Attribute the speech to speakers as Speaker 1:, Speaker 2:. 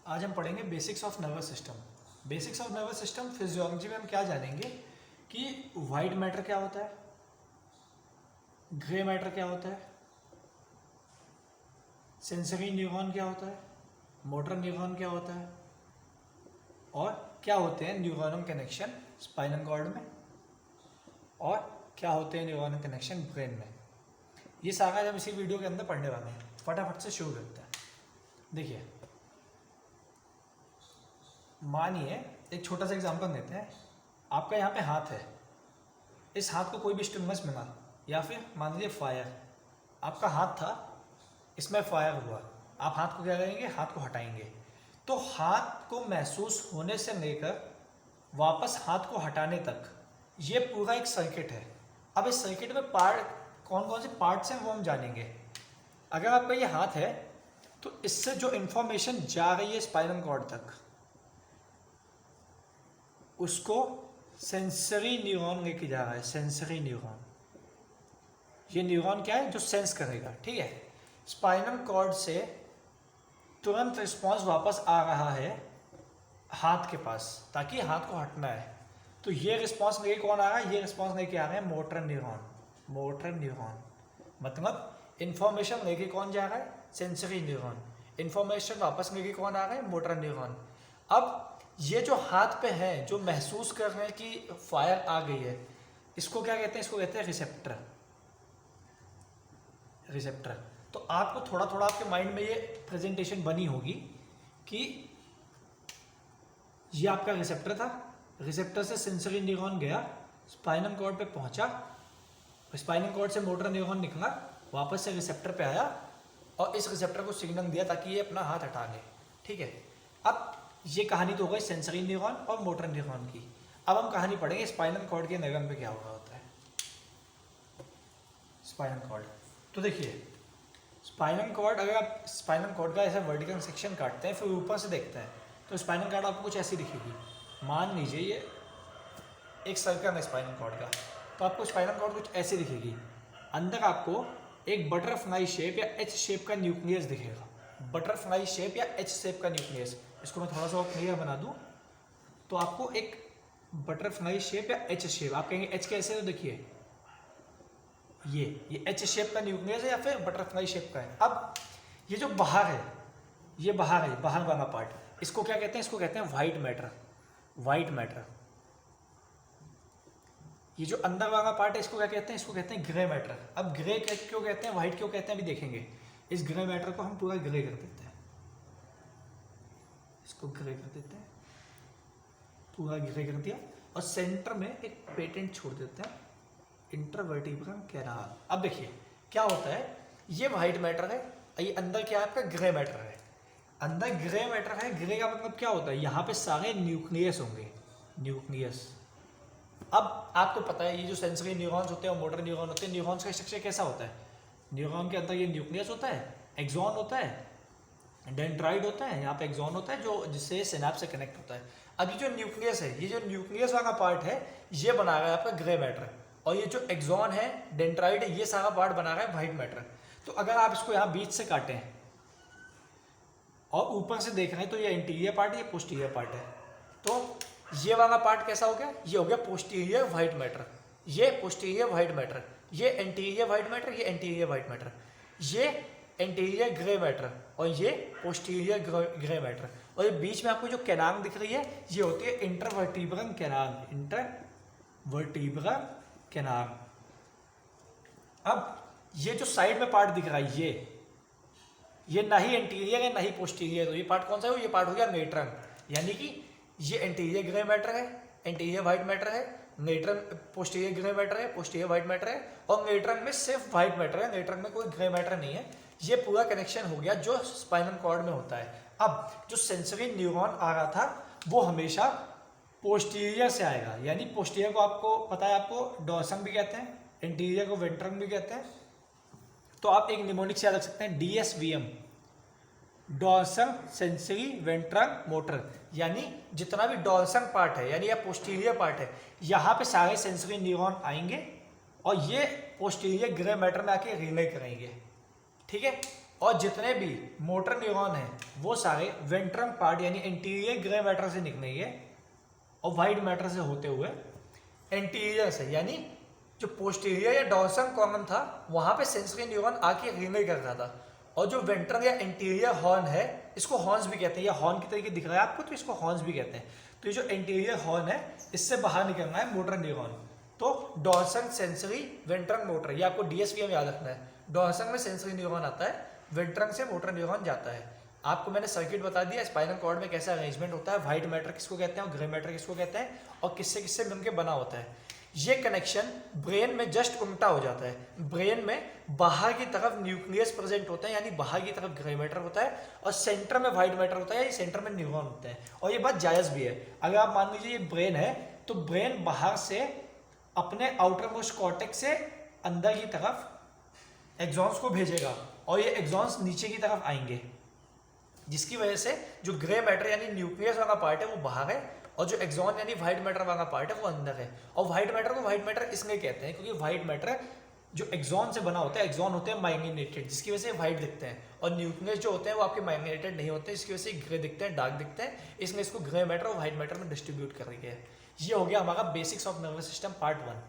Speaker 1: आज हम पढ़ेंगे basics of nervous system. Basics of nervous system physiology में हम क्या जानेंगे कि वाइट मैटर क्या होता है, ग्रे मैटर क्या होता है, सेंसरी न्यूरॉन क्या होता है, मोटर न्यूरॉन क्या होता है और क्या होते हैं न्यूरॉनल कनेक्शन स्पाइनल कॉर्ड में और क्या होते हैं न्यूरॉनल कनेक्शन ब्रेन में। ये सारा हम इसी वीडियो के अंदर पढ़ने वाले हैं। फटाफट से शुरू करते हैं। देखिए, मानिए एक छोटा सा एग्जांपल देते हैं। आपका यहाँ पे हाथ है, इस हाथ को कोई भी स्टिमुलस मिला या फिर मान लीजिए फायर, आपका हाथ था, इसमें फायर हुआ, आप हाथ को क्या करेंगे, हाथ को हटाएंगे। तो हाथ को महसूस होने से लेकर वापस हाथ को हटाने तक ये पूरा एक सर्किट है। अब इस सर्किट में पार्ट कौन कौन से पार्ट्स हैं वो हम जानेंगे। अगर आपका ये हाथ है तो इससे जो इंफॉर्मेशन जा रही है स्पाइनल कॉर्ड तक उसको सेंसरी न्यूरॉन लेके जा रहा है। सेंसरी न्यूरॉन, ये न्यूरॉन क्या है, जो सेंस करेगा। ठीक है, स्पाइनल कॉर्ड से तुरंत रिस्पांस वापस आ रहा है हाथ के पास ताकि हाथ को हटना है। तो ये रिस्पांस लेके कौन आ रहा है, ये रिस्पांस लेके आ रहे हैं मोटर न्यूरॉन। मोटर न्यूरॉन मतलब इंफॉर्मेशन लेके कौन जा रहा है, सेंसरी न्यूरॉन। इंफॉर्मेशन वापस लेके कौन आ रहा है, मोटर न्यूरॉन। अब ये जो हाथ पे है, जो महसूस कर रहे हैं कि फायर आ गई है, इसको क्या कहते हैं, इसको कहते हैं रिसेप्टर। रिसेप्टर। तो आपको थोड़ा थोड़ा आपके माइंड में ये प्रेजेंटेशन बनी होगी कि ये आपका रिसेप्टर था, रिसेप्टर से सेंसरी न्यूरॉन गया, स्पाइनल कॉर्ड पे पहुंचा, स्पाइनल कॉर्ड से मोटर न्यूरॉन निकला, वापस से रिसेप्टर पे आया और इस रिसेप्टर को सिग्नल दिया ताकि ये अपना हाथ हटा ले। ठीक है, अब ये कहानी तो हो गई सेंसरी न्यूरॉन और मोटर न्यूरॉन की। अब हम कहानी पढ़ेंगे स्पाइनल कॉर्ड के नरम पे क्या हो रहा होता है। स्पाइनल कॉर्ड, तो देखिए स्पाइनल कॉर्ड, अगर आप स्पाइनल कॉर्ड का ऐसा वर्टिकल सेक्शन काटते हैं फिर ऊपर से देखते हैं तो स्पाइनल कॉर्ड आपको कुछ ऐसी दिखेगी। मान लीजिए ये एक सर्कल है स्पाइनल कॉर्ड का, तो आपको स्पाइनल कॉर्ड कुछ ऐसी दिखेगी। अंदर आपको एक बटरफ्लाई शेप या एच शेप का न्यूक्लियस दिखेगा। बटरफ्लाई शेप या एच शेप का न्यूक्लियस, इसको मैं थोड़ा सा क्लियर बना दूं तो आपको एक बटरफ्लाई शेप या एच शेप, आप कहेंगे एच कैसे, तो देखिए ये एच शेप का न्यूक्लियस है या फिर बटरफ्लाई शेप का है। अब ये जो बाहर है, ये बाहर है, बाहर वाला पार्ट, इसको क्या कहते हैं, इसको कहते हैं व्हाइट मैटर। White matter. ये जो अंदर वाला पार्ट है इसको क्या कहते हैं, इसको कहते हैं ग्रे मैटर। अब ग्रे क्यों कहते हैं, व्हाइट क्यों कहते हैं, अभी देखेंगे। इस ग्रे मैटर को हम पूरा ग्रे कर देते हैं, इसको ग्रे कर देते हैं, पूरा ग्रे कर दिया और सेंटर में एक पेटेंट छोड़ देते हैं, इंटरवर्टिब्रल कैनाल। अब देखिए क्या होता है, ये व्हाइट मैटर है, ये अंदर क्या है आपका ग्रे मैटर है। अंदर ग्रे मैटर है, ग्रे का मतलब क्या होता है, यहाँ पे सारे न्यूक्लियस होंगे, न्यूक्लियस। अब आपको पता है ये जो सेंसरी न्यूरॉन्स होते हैं और मोटर न्यूरॉन होते हैं, न्यूरॉन्स का स्ट्रक्चर कैसा होता है, न्यूरॉन के अंदर ये न्यूक्लियस होता है, एक्सॉन होता है, डेंड्राइड होता है, यहाँ पे एक्सॉन होता है जो जिससे सिनैप्स से कनेक्ट होता है। अब ये जो न्यूक्लियस है, ये जो न्यूक्लियस वाला पार्ट है ये बना रहा है आपका ग्रे मैटर, और ये जो एक्सॉन है, डेंड्राइड है, ये सारा पार्ट बना रहा है व्हाइट मैटर। तो अगर आप इसको यहाँ बीच से काटें और ऊपर से देख रहे हैं तो ये इंटीरियर पार्ट, ये पोस्टीरियर पार्ट है। तो ये वाला पार्ट कैसा हो गया, ये हो गया पोस्टीरियर व्हाइट मैटर, ये पोस्टीरियर व्हाइट मैटर, ये एंटीरियर व्हाइट मैटर, ये एंटीरियर व्हाइट मैटर, ये एंटीरियर ग्रे मैटर और ये पोस्टीरियर ग्रे मैटर। और ये बीच में आपको जो कैनाल दिख रही है ये होती है इंटरवर्टिब्रल कैनाल, इंटरवर्टिब्रल कैनाल। अब ये जो साइड में पार्ट दिख रहा है ये ना ही एंटीरियर है ना ही पोस्टीरियर, तो ये पार्ट कौन सा है, ये पार्ट हो गया नेट्रम। यानी कि ये एंटीरियर ग्रे मैटर है, एंटीरियर व्हाइट मैटर है, नेट्रम पोस्टीरियर ग्रे मैटर है, पोस्टीरियर व्हाइट मैटर है, और नेट्रम में सिर्फ व्हाइट मैटर है, नेट्रम में कोई ग्रे मैटर नहीं है। ये पूरा कनेक्शन हो गया जो स्पाइनल कॉर्ड में होता है। अब जो सेंसरी न्यूरॉन आ रहा था वो हमेशा पोस्टीरियर से आएगा, यानी पोस्टीरियर को आपको पता है, आपको डॉर्सम भी कहते हैं, इंटीरियर को वेंट्रम भी कहते हैं। तो आप एक निमोनिक से याद रख सकते हैं, DSVM, dorsal sensory ventral motor. यानी जितना भी डॉर्सल पार्ट है यानी या पोस्टीरियर पार्ट है, यहाँ पे सारे सेंसरी न्यूरॉन आएंगे और ये पोस्टीरियर ग्रे मैटर में आके रिले करेंगे। ठीक है, और जितने भी मोटर न्यूरॉन हैं वो सारे वेंट्रम पार्ट यानी एंटीरियर ग्रे मैटर से निकलेंगे और वाइट मैटर से होते हुए एंटीरियर से यानी जो पोस्टीरियर या डॉर्सल कॉर्नम था वहां पे सेंसरी न्यूरॉन आके रीने कर रहा था। और जो वेंट्रल या एंटीरियर हॉर्न है, इसको हॉर्न्स भी कहते हैं, या हॉर्न की तरीके दिख रहा है आपको तो इसको हॉर्न्स भी कहते हैं। तो ये जो एंटीरियर हॉर्न है इससे बाहर निकलना है मोटर न्यूरॉन। तो डॉर्सल सेंसरी वेंट्रल मोटर, ये आपको डीएसवीएम याद रखना है। डॉर्सल में सेंसरी न्यूरॉन आता है, वेंट्रल से मोटर न्यूरॉन जाता है। आपको मैंने सर्किट बता दिया स्पाइनल कॉर्ड में कैसा अरेंजमेंट होता है, व्हाइट मैटर किसको कहते हैं और ग्रे मैटर किसको कहते हैं, और किससे किससे मिलकर बना होता है। ये कनेक्शन ब्रेन में जस्ट उल्टा हो जाता है। ब्रेन में बाहर की तरफ न्यूक्लियस प्रेजेंट होता है यानी बाहर की तरफ ग्रे मैटर होता है, और सेंटर में व्हाइट मैटर होता है यानी सेंटर में न्यूरॉन होते हैं। और ये बात जायज़ भी है। अगर आप मान लीजिए ये ब्रेन है तो ब्रेन बाहर से अपने आउटर मोस्ट कॉर्टेक्स से अंदर की तरफ एक्सॉन्स को भेजेगा और ये एक्सॉन्स नीचे की तरफ आएंगे, जिसकी वजह से जो ग्रे मैटर यानी न्यूक्लियस वाला पार्ट है वो बाहर है और जो एक्सॉन यानी व्हाइट मैटर वाला पार्ट है वो अंदर है। और व्हाइट मैटर को व्हाइट मैटर इसलिए कहते हैं क्योंकि व्हाइट मैटर जो एक्सॉन से बना होता है, एक्सॉन होते हैं माइग्रेनेटेड जिसकी वजह से व्हाइट दिखते हैं, और न्यूक्लियस जो होते हैं वो आपके माइग्रेनेटेड नहीं होते जिसकी वजह से ग्रे दिखते हैं, डार्क दिखते हैं। इसलिए इसको ग्रे मैटर और व्हाइट मैटर में डिस्ट्रीब्यूट कर दिया है। ये हो गया हमारा basics of nervous system part 1।